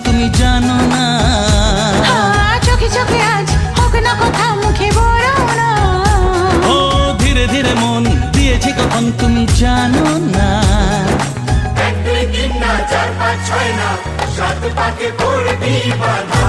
তুমি জানো না। চোখে চোখে আজ হোক না কথা মুখে বলো না। ও ধীরে ধীরে মন দিয়েছি কখন তুমি জানো না। 1 2 3 না 4 5 6 না 7 পাকে পড়বি বাধা।